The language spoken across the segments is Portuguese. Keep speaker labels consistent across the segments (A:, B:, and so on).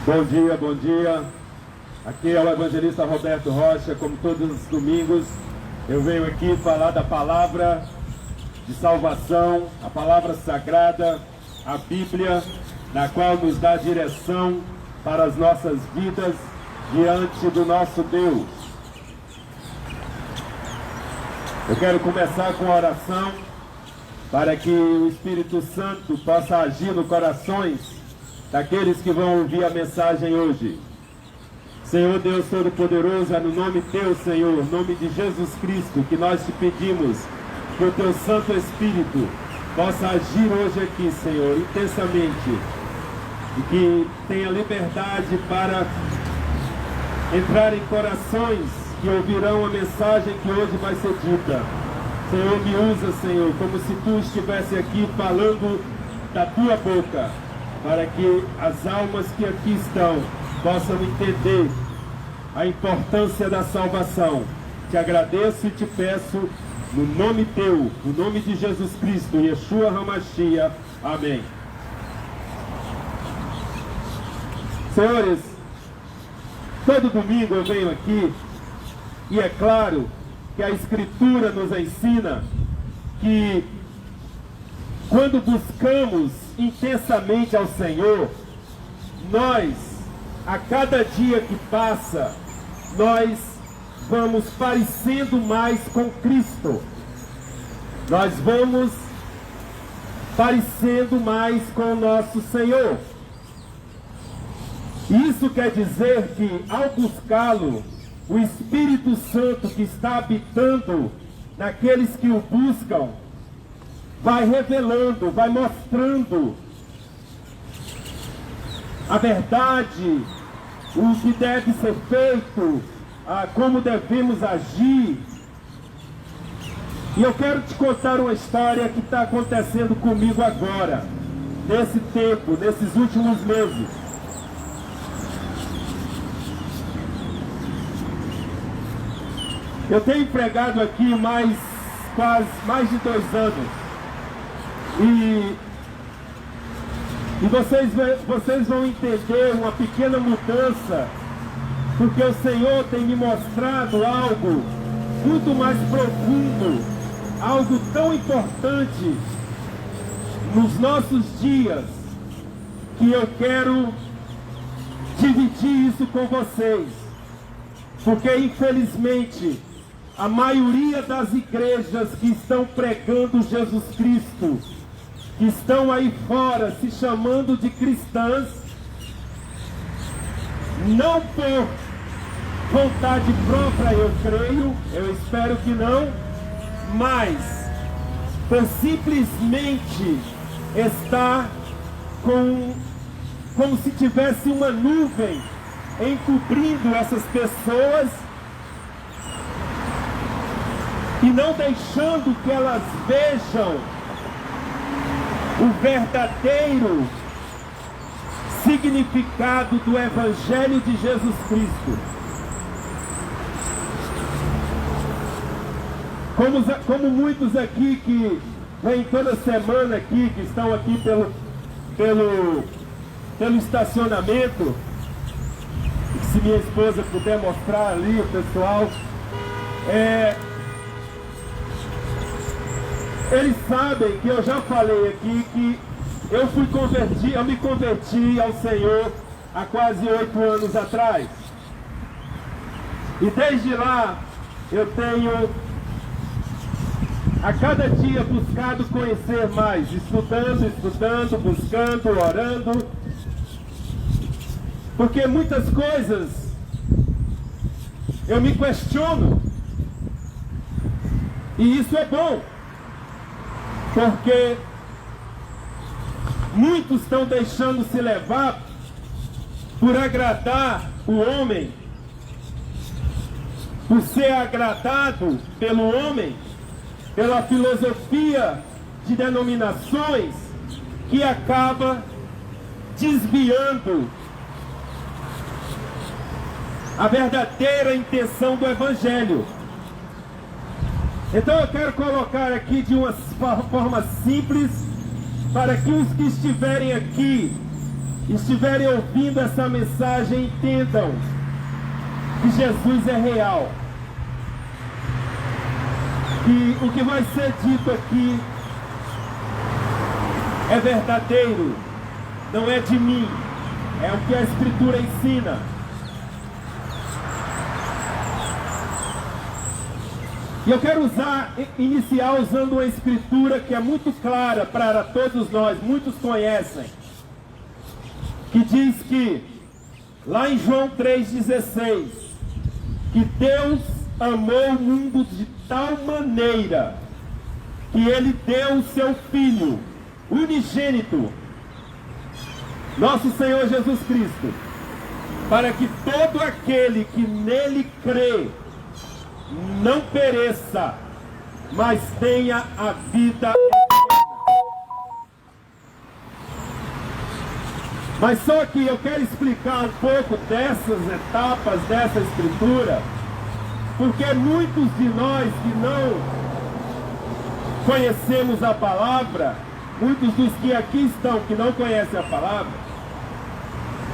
A: Bom dia, bom dia. Aqui é o evangelista Roberto Rocha. Como todos os domingos, eu venho aqui falar da palavra de salvação, a palavra sagrada, a Bíblia, na qual nos dá direção para as nossas vidas diante do nosso Deus. Eu quero começar com a oração para que o Espírito Santo possa agir nos corações daqueles que vão ouvir a mensagem hoje. Senhor Deus Todo-Poderoso, é no nome Teu, Senhor, no nome de Jesus Cristo, que nós te pedimos que o Teu Santo Espírito possa agir hoje aqui, Senhor, intensamente, e que tenha liberdade para entrar em corações que ouvirão a mensagem que hoje vai ser dita. Senhor, me usa, Senhor, como se Tu estivesse aqui falando da Tua boca, para que as almas que aqui estão possam entender a importância da salvação. Te agradeço e te peço no nome Teu, no nome de Jesus Cristo, Yeshua HaMashiach. Amém. Senhores, todo domingo eu venho aqui e é claro que a Escritura nos ensina que quando buscamos intensamente ao Senhor, nós, a cada dia que passa, nós vamos parecendo mais com Cristo. Nós vamos parecendo mais com o nosso Senhor. Isso quer dizer que, ao buscá-lo, o Espírito Santo que está habitando naqueles que o buscam, vai revelando, vai mostrando a verdade, o que deve ser feito, como devemos agir. E eu quero te contar uma história que está acontecendo comigo agora, nesse tempo, nesses últimos meses. Eu tenho pregado aqui mais de 2 anos. E vocês vão entender uma pequena mudança, porque o Senhor tem me mostrado algo muito mais profundo, algo tão importante nos nossos dias, que eu quero dividir isso com vocês, porque infelizmente a maioria das igrejas que estão pregando Jesus Cristo, que estão aí fora se chamando de cristãs, não por vontade própria, eu creio, eu espero que não, mas por simplesmente estar como se tivesse uma nuvem encobrindo essas pessoas e não deixando que elas vejam o verdadeiro significado do Evangelho de Jesus Cristo. Como muitos aqui que vêm toda semana aqui, que estão aqui pelo estacionamento, se minha esposa puder mostrar ali o pessoal, eles sabem que eu já falei aqui que eu me converti ao Senhor há quase 8 anos atrás. E desde lá eu tenho a cada dia buscado conhecer mais, estudando, buscando, orando, porque muitas coisas eu me questiono, e isso é bom, porque muitos estão deixando se levar por agradar o homem, por ser agradado pelo homem, pela filosofia de denominações que acaba desviando a verdadeira intenção do Evangelho. Então eu quero colocar aqui de uma forma simples, para que os que estiverem aqui estiverem ouvindo essa mensagem, entendam que Jesus é real. Que o que vai ser dito aqui é verdadeiro, não é de mim, é o que a Escritura ensina. E eu quero iniciar usando uma Escritura que é muito clara para todos nós, muitos conhecem, que diz que, lá em João 3,16, que Deus amou o mundo de tal maneira que Ele deu o seu Filho unigênito, nosso Senhor Jesus Cristo, para que todo aquele que nele crê não pereça, mas tenha a vida eterna. Mas só que eu quero explicar um pouco dessas etapas dessa Escritura, porque muitos de nós que não conhecemos a palavra, muitos dos que aqui estão que não conhecem a palavra,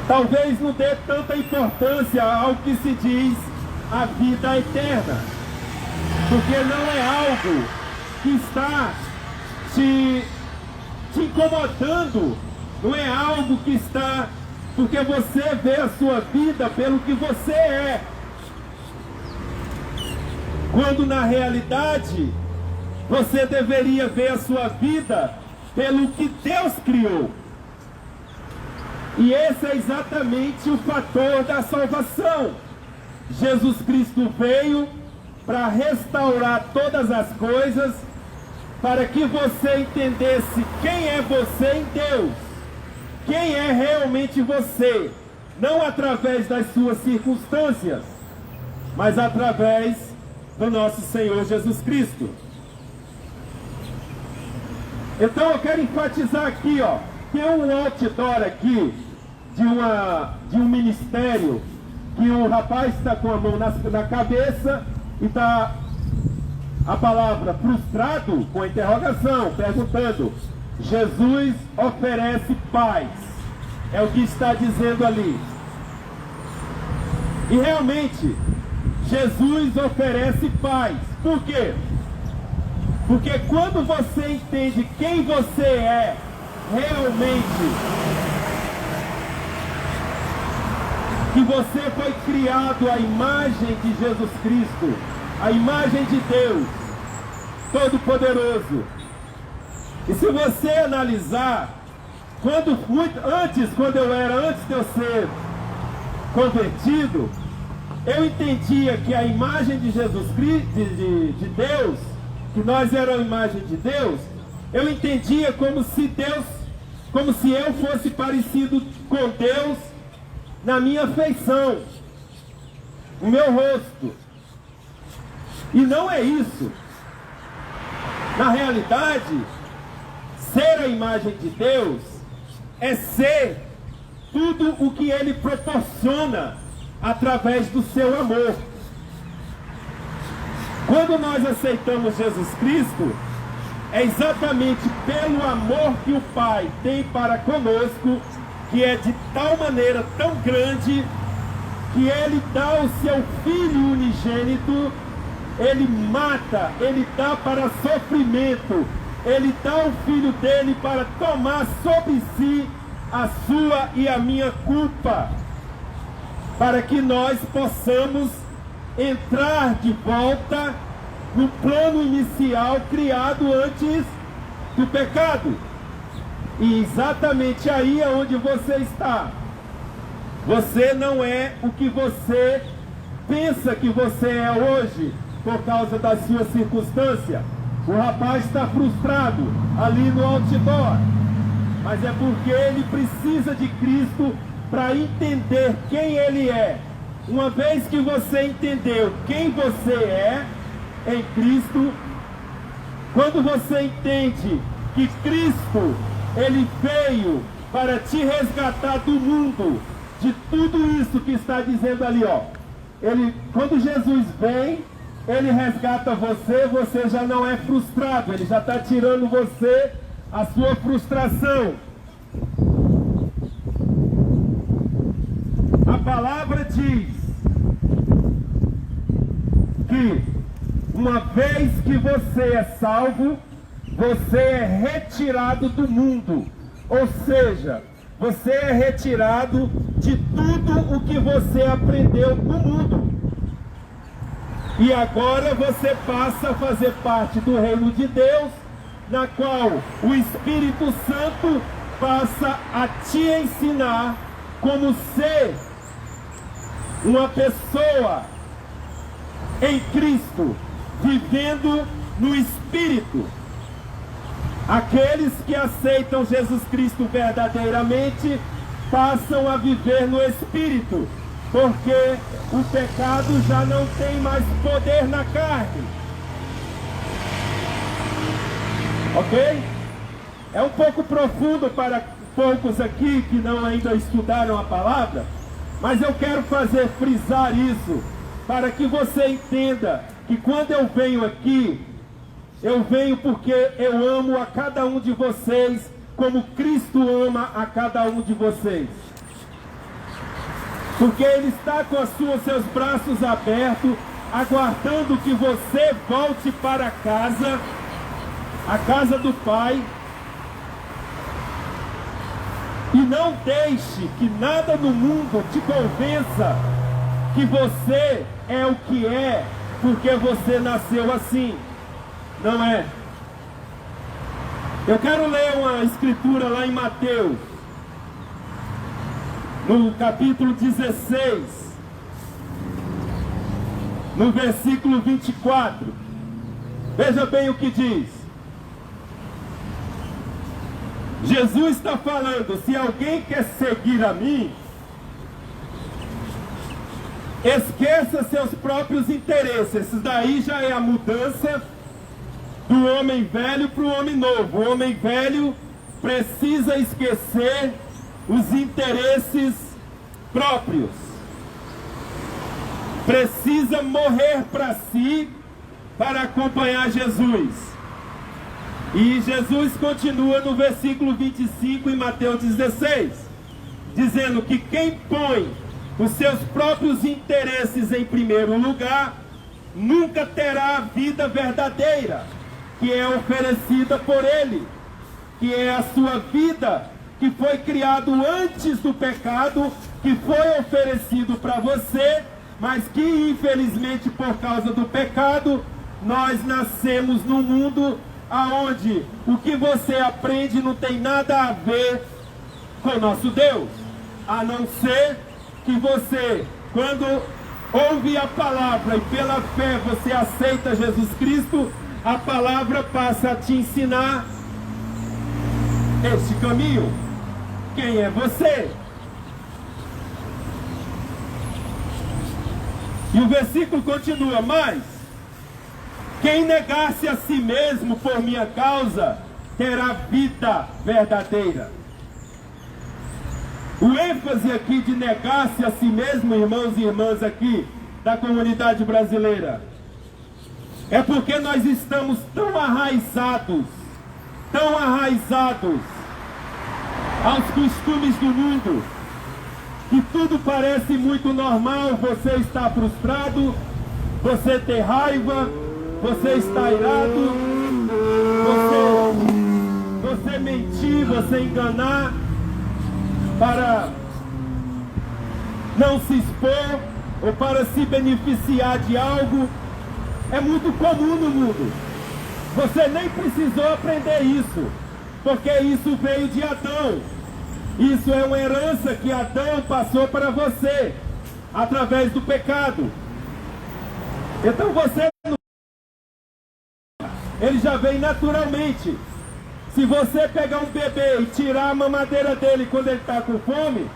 A: talvez não dê tanta importância ao que se diz a vida eterna, porque não é algo que está te incomodando, não é algo que está, porque você vê a sua vida pelo que você é, quando na realidade você deveria ver a sua vida pelo que Deus criou. E esse é exatamente o fator da salvação. Jesus Cristo veio para restaurar todas as coisas, para que você entendesse quem é você em Deus, quem é realmente você, não através das suas circunstâncias, mas através do nosso Senhor Jesus Cristo. Então eu quero enfatizar aqui, ó, tem um outdoor aqui de um ministério que o rapaz está com a mão na cabeça e está a palavra frustrado com a interrogação, perguntando: Jesus oferece paz. É o que está dizendo ali. E realmente, Jesus oferece paz. Por quê? Porque quando você entende quem você é realmente, que você foi criado à imagem de Jesus Cristo, a imagem de Deus Todo-Poderoso. E se você analisar, antes de eu ser convertido, eu entendia que a imagem de Jesus Cristo, de Deus, que nós éramos a imagem de Deus, eu entendia como se eu fosse parecido com Deus na minha feição, no meu rosto. E não é isso. Na realidade, ser a imagem de Deus é ser tudo o que Ele proporciona através do seu amor. Quando nós aceitamos Jesus Cristo, é exatamente pelo amor que o Pai tem para conosco, que é de tal maneira tão grande, que Ele dá o seu Filho unigênito, Ele mata, Ele dá para sofrimento, Ele dá o Filho dele para tomar sobre si a sua e a minha culpa, para que nós possamos entrar de volta no plano inicial criado antes do pecado. E exatamente aí é onde você está. Você não é o que você pensa que você é hoje por causa da sua circunstância. O rapaz está frustrado ali no outdoor, mas é porque ele precisa de Cristo para entender quem Ele é. Uma vez que você entendeu quem você é em Cristo, quando você entende que Cristo, Ele veio para te resgatar do mundo, de tudo isso que está dizendo ali, ó. Quando Jesus vem, Ele resgata você, você já não é frustrado, Ele já está tirando você a sua frustração. palavra diz que uma vez que você é salvo, você é retirado do mundo. Ou seja, você é retirado de tudo o que você aprendeu no mundo. E agora você passa a fazer parte do reino de Deus, na qual o Espírito Santo passa a te ensinar como ser uma pessoa em Cristo, vivendo no Espírito. Aqueles que aceitam Jesus Cristo verdadeiramente passam a viver no Espírito, porque o pecado já não tem mais poder na carne. Ok? É um pouco profundo para poucos aqui que não ainda estudaram a palavra, mas eu quero frisar isso, para que você entenda que quando eu venho aqui, eu venho porque eu amo a cada um de vocês, como Cristo ama a cada um de vocês. Porque Ele está com seus braços abertos, aguardando que você volte para casa, a casa do Pai. E não deixe que nada no mundo te convença que você é o que é, porque você nasceu assim. Não é. Eu quero ler uma escritura lá em Mateus, no capítulo 16, no versículo 24. Veja bem o que diz. Jesus está falando: se alguém quer seguir a mim, esqueça seus próprios interesses. Isso daí já é a mudança do homem velho para o homem novo. O homem velho precisa esquecer os interesses próprios. Precisa morrer para si para acompanhar Jesus. E Jesus continua no versículo 25 em Mateus 16, dizendo que quem põe os seus próprios interesses em primeiro lugar nunca terá a vida verdadeira, que é oferecida por Ele, que é a sua vida, que foi criado antes do pecado, que foi oferecido para você, mas que infelizmente por causa do pecado, nós nascemos num mundo aonde o que você aprende não tem nada a ver com o nosso Deus, a não ser que você, quando ouve a palavra e pela fé você aceita Jesus Cristo, a palavra passa a te ensinar este caminho. Quem é você? E o versículo continua: mas quem negar-se a si mesmo por minha causa, terá vida verdadeira. O ênfase aqui de negar-se a si mesmo, irmãos e irmãs aqui da comunidade brasileira, é porque nós estamos tão arraizados aos costumes do mundo, que tudo parece muito normal. Você está frustrado, você tem raiva, você está irado, você mentir, você enganar para não se expor ou para se beneficiar de algo. É muito comum no mundo. Você nem precisou aprender isso, porque isso veio de Adão. Isso é uma herança que Adão passou para você, através do pecado. Então ele já vem naturalmente. Se você pegar um bebê e tirar a mamadeira dele quando ele está com fome,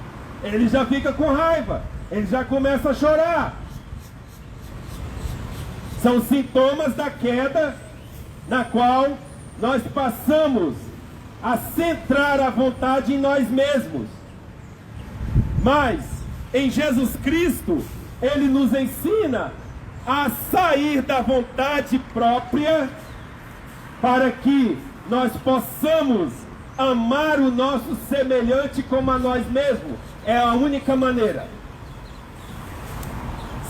A: ele já fica com raiva, ele já começa a chorar. São sintomas da queda, na qual nós passamos a centrar a vontade em nós mesmos. Mas em Jesus Cristo, Ele nos ensina a sair da vontade própria, para que nós possamos amar o nosso semelhante como a nós mesmos. É a única maneira.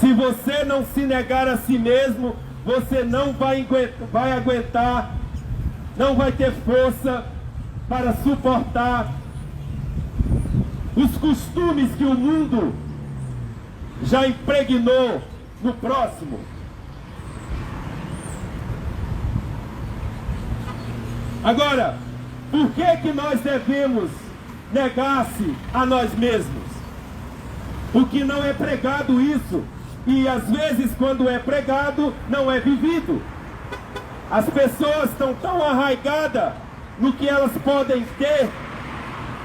A: Se você não se negar a si mesmo, você não vai aguentar, não vai ter força para suportar os costumes que o mundo já impregnou no próximo. Agora, por que nós devemos negar-se a nós mesmos? Porque não é pregado isso. E às vezes quando é pregado, não é vivido. As pessoas estão tão arraigadas no que elas podem ter,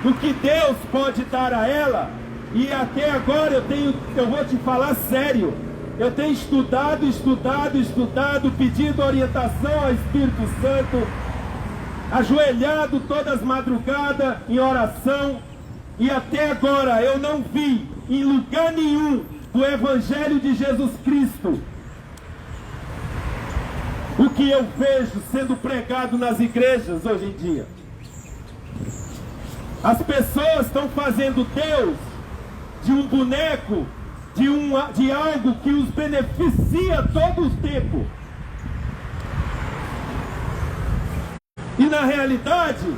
A: no que Deus pode dar a ela. E até agora eu vou te falar sério, eu tenho estudado, pedindo orientação ao Espírito Santo, ajoelhado todas as madrugadas em oração, e até agora eu não vi em lugar nenhum do Evangelho de Jesus Cristo o que eu vejo sendo pregado nas igrejas hoje em dia. As pessoas estão fazendo Deus de um boneco, de algo que os beneficia todo o tempo. E na realidade,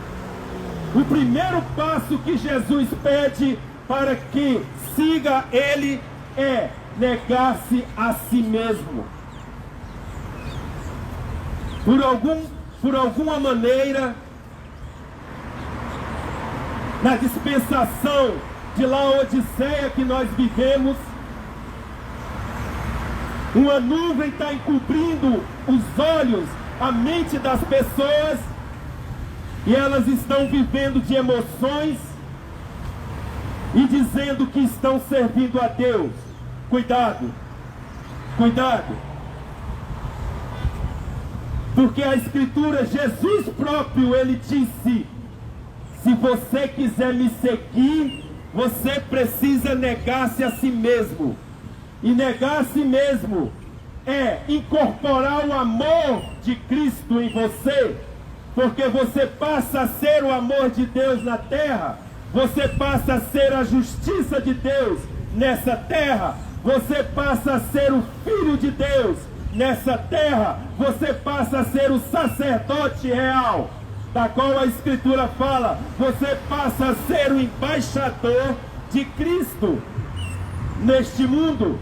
A: o primeiro passo que Jesus pede para que siga Ele é negar-se a si mesmo. Por alguma maneira, na dispensação de Laodiceia que nós vivemos, uma nuvem está encobrindo os olhos, a mente das pessoas, e elas estão vivendo de emoções e dizendo que estão servindo a Deus. Cuidado, cuidado, porque a Escritura, Jesus próprio, Ele disse: se você quiser me seguir, você precisa negar-se a si mesmo. E negar a si mesmo é incorporar o amor de Cristo em você, porque você passa a ser o amor de Deus na terra, você passa a ser a justiça de Deus nessa terra, você passa a ser o Filho de Deus nessa terra, você passa a ser o sacerdote real, da qual a Escritura fala, você passa a ser o embaixador de Cristo neste mundo.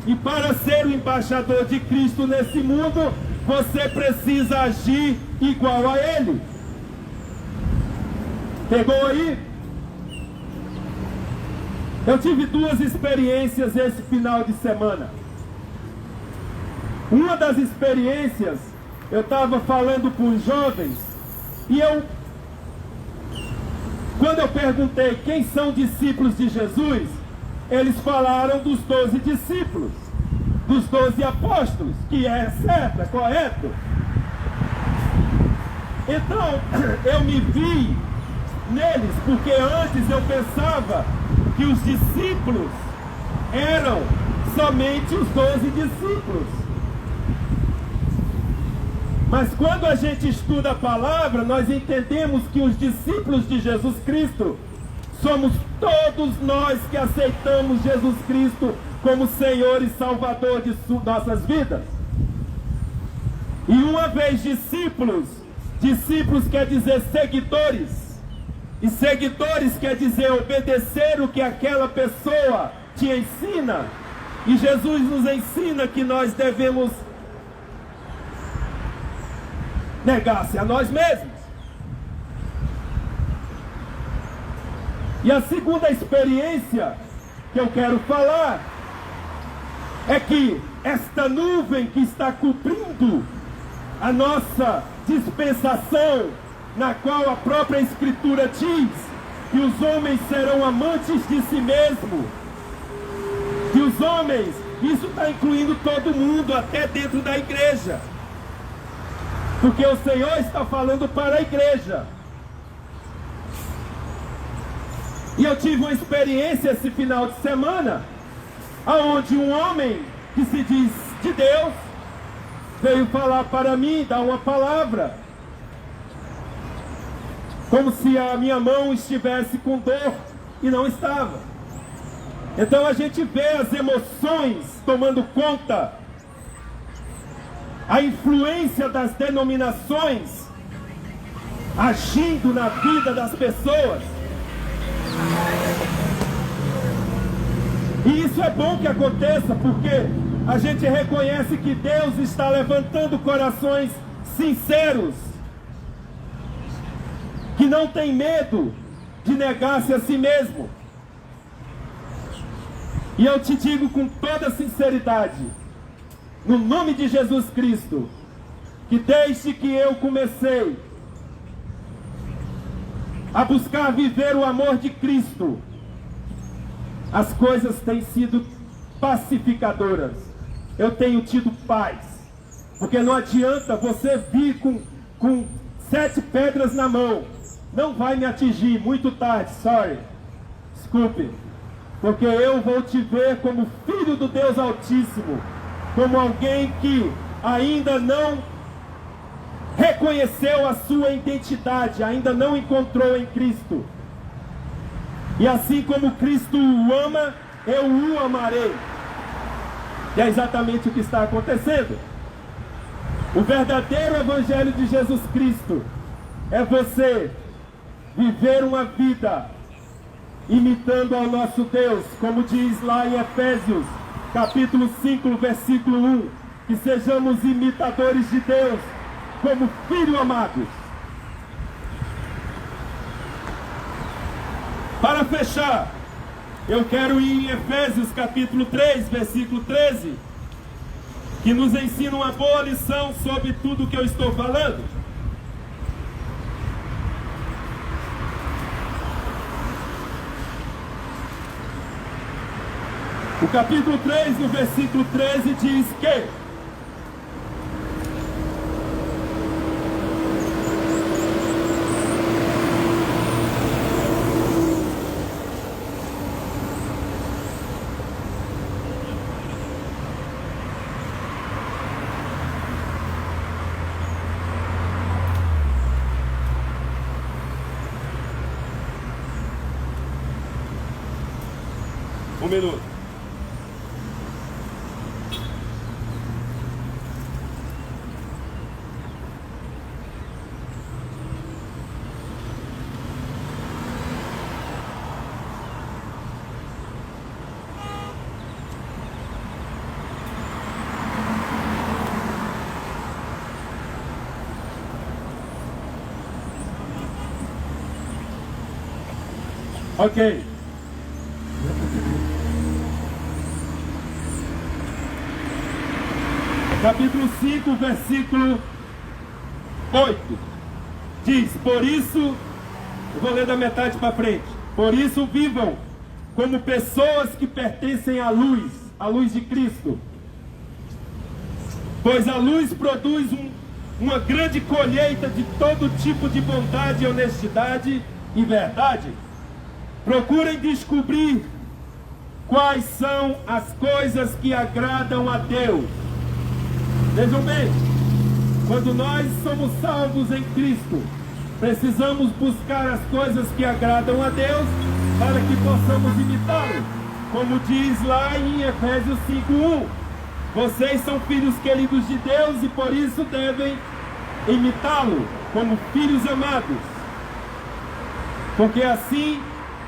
A: E para ser o embaixador de Cristo nesse mundo, você precisa agir igual a Ele. Pegou aí? Eu tive duas experiências esse final de semana. Uma das experiências, eu estava falando com os jovens, e quando eu perguntei quem são discípulos de Jesus, eles falaram dos 12 discípulos, dos 12 apóstolos, que é certo, é correto. Então, eu me vi neles, porque antes eu pensava que os discípulos eram somente os 12 discípulos. Mas quando a gente estuda a palavra, nós entendemos que os discípulos de Jesus Cristo somos todos nós que aceitamos Jesus Cristo como Senhor e Salvador de nossas vidas. E uma vez discípulos quer dizer seguidores, e seguidores quer dizer obedecer o que aquela pessoa te ensina, e Jesus nos ensina que nós devemos negar-se a nós mesmos. E a segunda experiência que eu quero falar é que esta nuvem que está cobrindo a nossa dispensação, na qual a própria Escritura diz que os homens serão amantes de si mesmo, que os homens, isso está incluindo todo mundo, até dentro da igreja, porque o Senhor está falando para a igreja. E eu tive uma experiência esse final de semana, onde um homem que se diz de Deus veio falar para mim, dar uma palavra, como se a minha mão estivesse com dor, e não estava. Então a gente vê as emoções tomando conta, a influência das denominações agindo na vida das pessoas. E isso é bom que aconteça, porque a gente reconhece que Deus está levantando corações sinceros, que não tem medo de negar-se a si mesmo. E eu te digo com toda sinceridade, no nome de Jesus Cristo, que desde que eu comecei a buscar viver o amor de Cristo, as coisas têm sido pacificadoras. Eu tenho tido paz, porque não adianta você vir com 7 pedras na mão, não vai me atingir, muito tarde, desculpe, porque eu vou te ver como filho do Deus Altíssimo, como alguém que ainda não reconheceu a sua identidade, ainda não encontrou em Cristo. E assim como Cristo o ama, eu o amarei. E é exatamente o que está acontecendo. O verdadeiro Evangelho de Jesus Cristo é você viver uma vida imitando ao nosso Deus, como diz lá em Efésios, capítulo 5, versículo 1, que sejamos imitadores de Deus, como filhos amados. Para fechar, eu quero ir em Efésios capítulo 3, versículo 13, que nos ensina uma boa lição sobre tudo o que eu estou falando. O capítulo 3, no versículo 13, diz que um minuto. Ok. Capítulo 5, versículo 8. Diz, por isso, eu vou ler da metade para frente. Por isso vivam como pessoas que pertencem à luz de Cristo. Pois a luz produz uma grande colheita de todo tipo de bondade, honestidade e verdade. Procurem descobrir quais são as coisas que agradam a Deus. Vejam bem, quando nós somos salvos em Cristo, precisamos buscar as coisas que agradam a Deus para que possamos imitá-lo. Como diz lá em Efésios 5:1, vocês são filhos queridos de Deus e por isso devem imitá-lo como filhos amados. Porque assim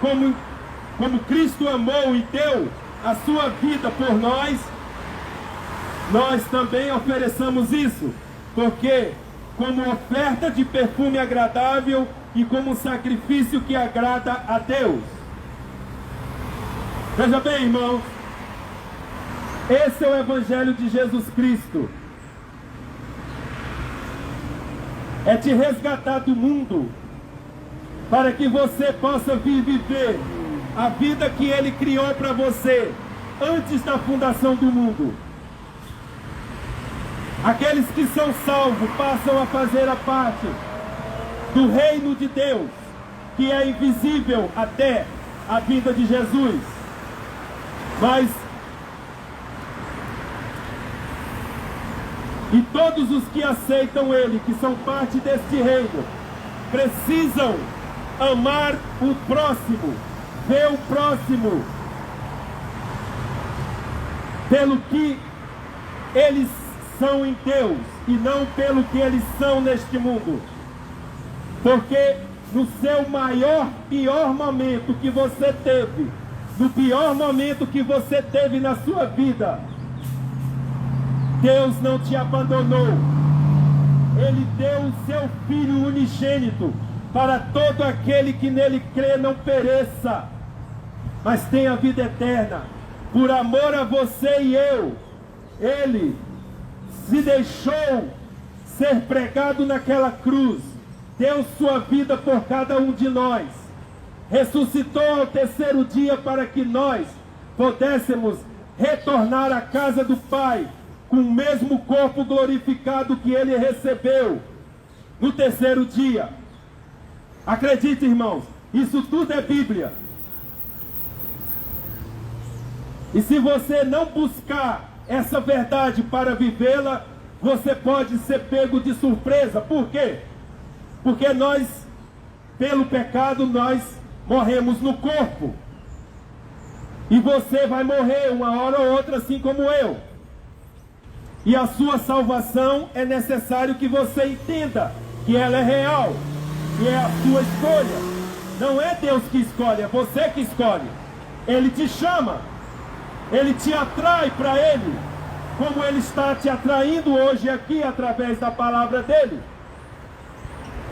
A: como Cristo amou e deu a sua vida por nós, nós também ofereçamos isso, porque como oferta de perfume agradável e como sacrifício que agrada a Deus. Veja bem, irmãos, esse é o Evangelho de Jesus Cristo. É te resgatar do mundo, para que você possa vir viver a vida que Ele criou para você antes da fundação do mundo. Aqueles que são salvos passam a fazer a parte do reino de Deus, que é invisível até a vinda de Jesus. E todos os que aceitam Ele, que são parte deste reino, precisam amar o próximo, ver o próximo pelo que eles são em Deus e não pelo que eles são neste mundo. Porque no seu pior momento que você teve, no pior momento que você teve na sua vida, Deus não te abandonou. Ele deu o seu Filho unigênito para todo aquele que nele crê não pereça, mas tenha vida eterna. Por amor a você e eu, Ele se deixou ser pregado naquela cruz, deu sua vida por cada um de nós, ressuscitou ao terceiro dia para que nós pudéssemos retornar à casa do Pai com o mesmo corpo glorificado que Ele recebeu no terceiro dia. Acredite, irmãos, isso tudo é Bíblia. E se você não buscar essa verdade para vivê-la, você pode ser pego de surpresa. Por quê? Porque nós, pelo pecado, nós morremos no corpo. E você vai morrer uma hora ou outra, assim como eu. E a sua salvação é necessário que você entenda que ela é real, que é a sua escolha. Não é Deus que escolhe, é você que escolhe. Ele te chama, Ele te atrai para Ele, como Ele está te atraindo hoje aqui através da palavra dEle.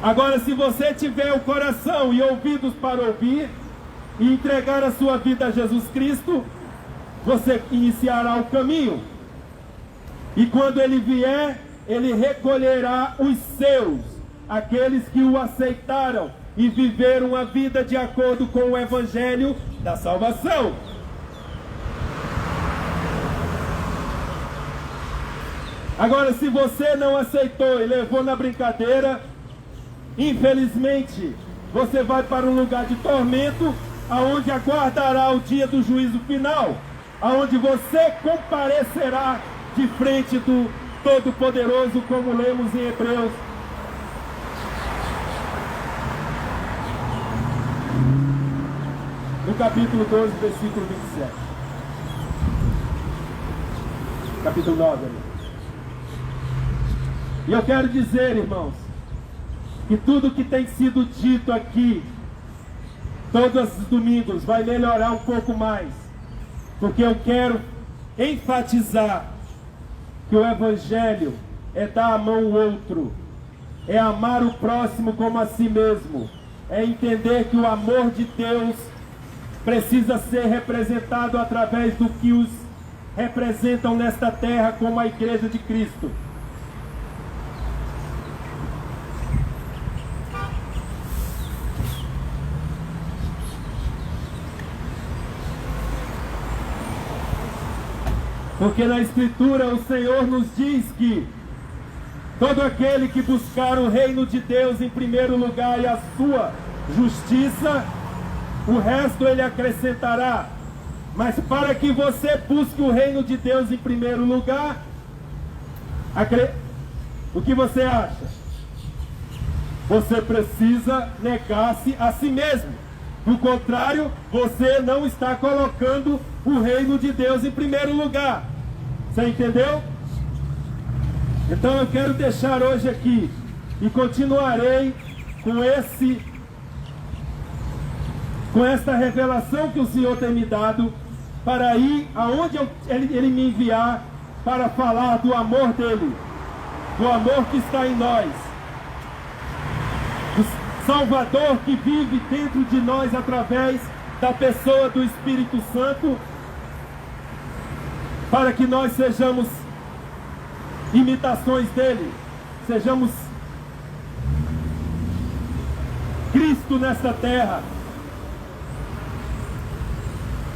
A: Agora, se você tiver o coração e ouvidos para ouvir e entregar a sua vida a Jesus Cristo, você iniciará o caminho. E quando Ele vier, Ele recolherá os seus, aqueles que o aceitaram e viveram a vida de acordo com o Evangelho da salvação. Agora, se você não aceitou e levou na brincadeira, infelizmente, você vai para um lugar de tormento, aonde aguardará o dia do juízo final, aonde você comparecerá de frente do Todo-Poderoso, como lemos em Hebreus. No capítulo 12, versículo 27. Capítulo 9. E eu quero dizer, irmãos, que tudo que tem sido dito aqui, todos os domingos, vai melhorar um pouco mais. Porque eu quero enfatizar que o Evangelho é dar a mão ao outro, é amar o próximo como a si mesmo, é entender que o amor de Deus precisa ser representado através do que os representam nesta terra como a Igreja de Cristo. Porque na Escritura o Senhor nos diz que todo aquele que buscar o reino de Deus em primeiro lugar e a sua justiça, o resto Ele acrescentará. Mas para que você busque o reino de Deus em primeiro lugar, o que você acha? Você precisa negar-se a si mesmo. Do contrário, você não está colocando o reino de Deus em primeiro lugar. Você entendeu? Então eu quero deixar hoje aqui e continuarei com esta revelação que o Senhor tem me dado para ir aonde Ele me enviar para falar do amor dEle, do amor que está em nós, do Salvador que vive dentro de nós através da pessoa do Espírito Santo, para que nós sejamos imitações dEle, sejamos Cristo nesta terra.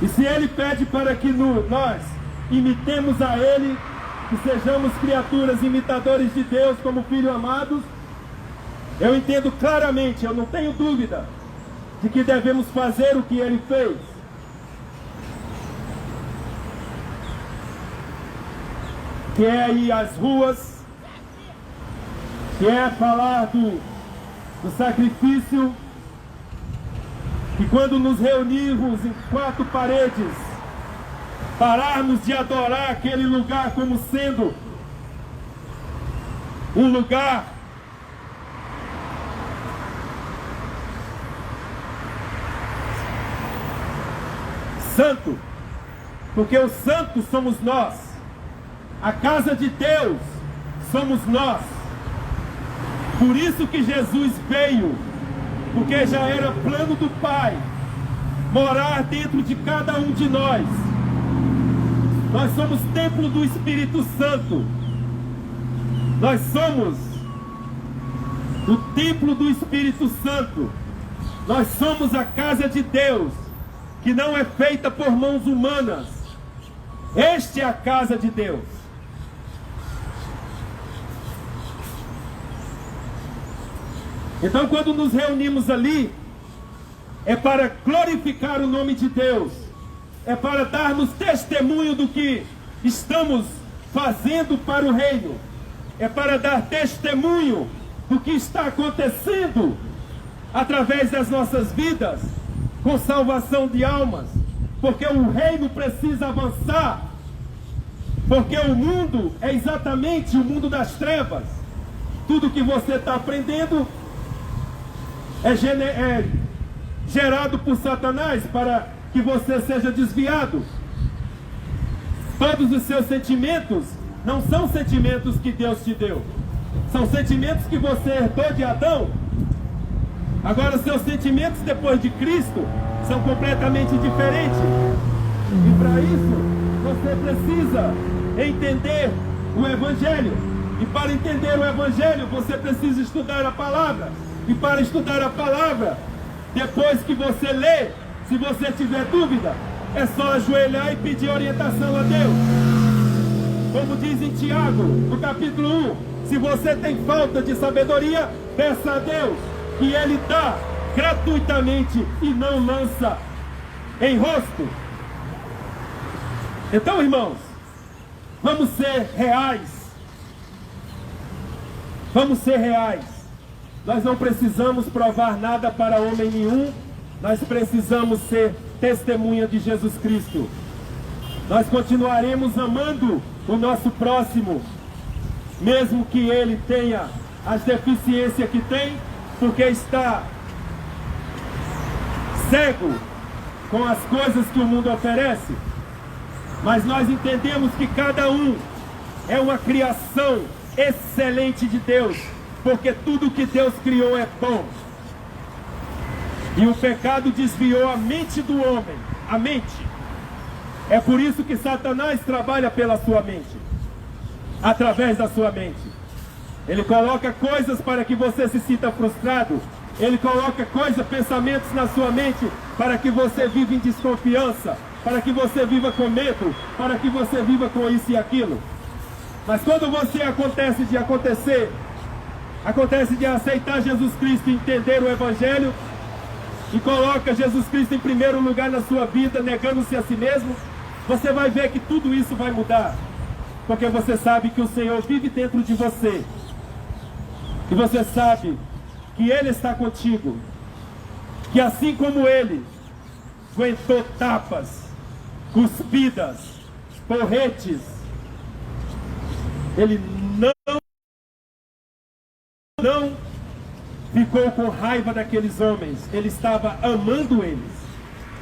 A: E se Ele pede para que nós imitemos a Ele, que sejamos criaturas imitadores de Deus como filhos amados, eu entendo claramente, eu não tenho dúvida de que devemos fazer o que Ele fez. Que é ir às ruas, que é falar do sacrifício, que quando nos reunirmos em quatro paredes, pararmos de adorar aquele lugar como sendo um lugar santo, porque os santos somos nós, a casa de Deus somos nós. Por isso que Jesus veio, porque já era plano do Pai morar dentro de cada um de nós. Nós somos templo do Espírito Santo. Nós somos o templo do Espírito Santo. Nós somos a casa de Deus, que não é feita por mãos humanas. Esta é a casa de Deus. Então, quando nos reunimos ali, é para glorificar o nome de Deus, é para darmos testemunho do que estamos fazendo para o reino, é para dar testemunho do que está acontecendo através das nossas vidas, com salvação de almas, porque o reino precisa avançar, porque o mundo é exatamente o mundo das trevas. Tudo que você está aprendendo é gerado por Satanás para que você seja desviado. Todos os seus sentimentos não são sentimentos que Deus te deu, são sentimentos que você herdou de Adão. Agora, seus sentimentos depois de Cristo são completamente diferentes. E para isso, você precisa entender o Evangelho. E para entender o Evangelho, você precisa estudar a palavra. E para estudar a palavra, depois que você lê, se você tiver dúvida, é só ajoelhar e pedir orientação a Deus. Como diz em Tiago, no capítulo 1, se você tem falta de sabedoria, peça a Deus, que Ele dá gratuitamente e não lança em rosto. Então, irmãos, vamos ser reais. Vamos ser reais. Nós não precisamos provar nada para homem nenhum. Nós precisamos ser testemunha de Jesus Cristo. Nós continuaremos amando o nosso próximo, mesmo que ele tenha as deficiências que tem, porque está cego com as coisas que o mundo oferece. Mas nós entendemos que cada um é uma criação excelente de Deus, porque tudo que Deus criou é bom. E o pecado desviou a mente do homem, a mente. É por isso que Satanás trabalha pela sua mente, através da sua mente. Ele coloca coisas para que você se sinta frustrado. Ele coloca coisas, pensamentos na sua mente para que você viva em desconfiança, para que você viva com medo, para que você viva com isso e aquilo. Mas quando você acontece de aceitar Jesus Cristo e entender o Evangelho, e coloca Jesus Cristo em primeiro lugar na sua vida, negando-se a si mesmo, você vai ver que tudo isso vai mudar. Porque você sabe que o Senhor vive dentro de você. E você sabe que Ele está contigo. Que assim como Ele aguentou tapas, cuspidas, porretes, Ele não ficou com raiva daqueles homens. Ele estava amando eles.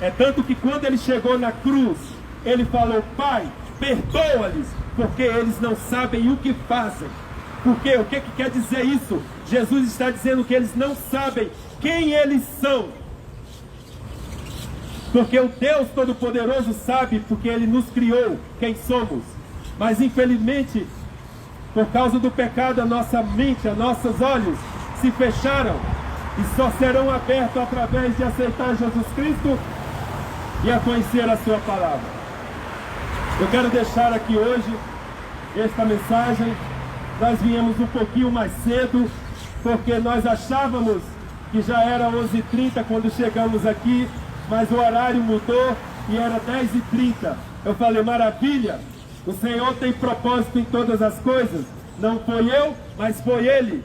A: É tanto que quando Ele chegou na cruz, Ele falou: Pai, perdoa-lhes, porque eles não sabem o que fazem. Porque o que quer dizer isso? Jesus está dizendo que eles não sabem quem eles são. Porque o Deus Todo-Poderoso sabe, porque Ele nos criou quem somos. Mas infelizmente, por causa do pecado, a nossa mente, os nossos olhos se fecharam e só serão abertos através de aceitar Jesus Cristo e a conhecer a sua palavra. Eu quero deixar aqui hoje esta mensagem. Nós viemos um pouquinho mais cedo, porque nós achávamos que já era 11h30 quando chegamos aqui, mas o horário mudou e era 10h30. Eu falei: maravilha, o Senhor tem propósito em todas as coisas. Não foi eu, mas foi Ele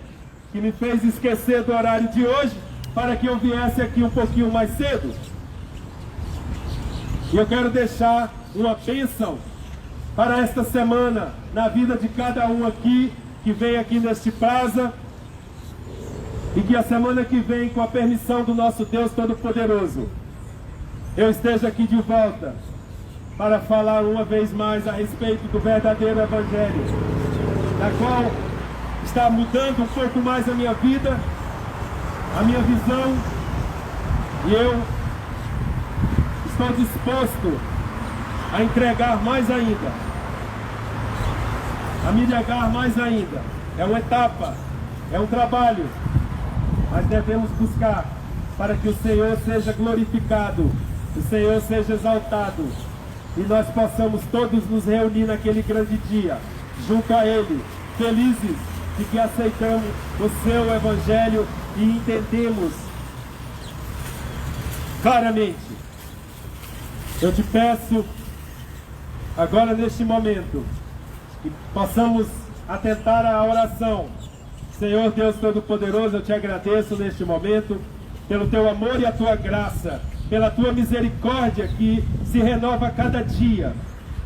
A: que me fez esquecer do horário de hoje, para que eu viesse aqui um pouquinho mais cedo. E eu quero deixar uma bênção para esta semana, na vida de cada um aqui, que vem aqui neste Plaza, e que a semana que vem, com a permissão do nosso Deus Todo-Poderoso, eu esteja aqui de volta para falar uma vez mais a respeito do verdadeiro Evangelho, da qual está mudando um pouco mais a minha vida, a minha visão, e eu estou disposto a entregar mais ainda, a me negar mais ainda. É uma etapa, é um trabalho, mas devemos buscar para que o Senhor seja glorificado, o Senhor seja exaltado, e nós possamos todos nos reunir naquele grande dia, junto a Ele, felizes de que aceitamos o seu Evangelho e entendemos claramente. Eu te peço, agora neste momento, que possamos atentar à oração. Senhor Deus Todo-Poderoso, eu te agradeço neste momento pelo teu amor e a tua graça, pela tua misericórdia que se renova a cada dia,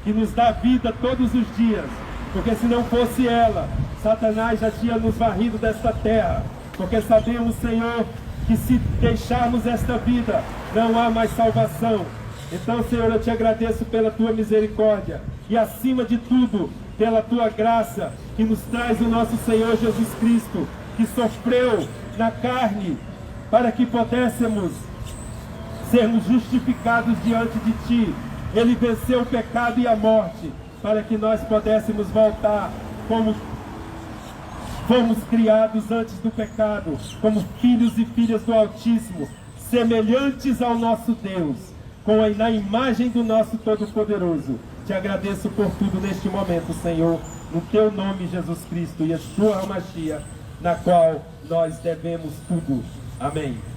A: que nos dá vida todos os dias, porque se não fosse ela, Satanás já tinha nos varrido desta terra, porque sabemos, Senhor, que se deixarmos esta vida, não há mais salvação. Então, Senhor, eu te agradeço pela tua misericórdia e, acima de tudo, pela tua graça que nos traz o nosso Senhor Jesus Cristo, que sofreu na carne para que pudéssemos sermos justificados diante de ti. Ele venceu o pecado e a morte para que nós pudéssemos voltar como fomos criados antes do pecado, como filhos e filhas do Altíssimo, semelhantes ao nosso Deus, na imagem do nosso Todo-Poderoso. Te agradeço por tudo neste momento, Senhor, no teu nome, Jesus Cristo, e a sua Mashiach, na qual nós devemos tudo. Amém.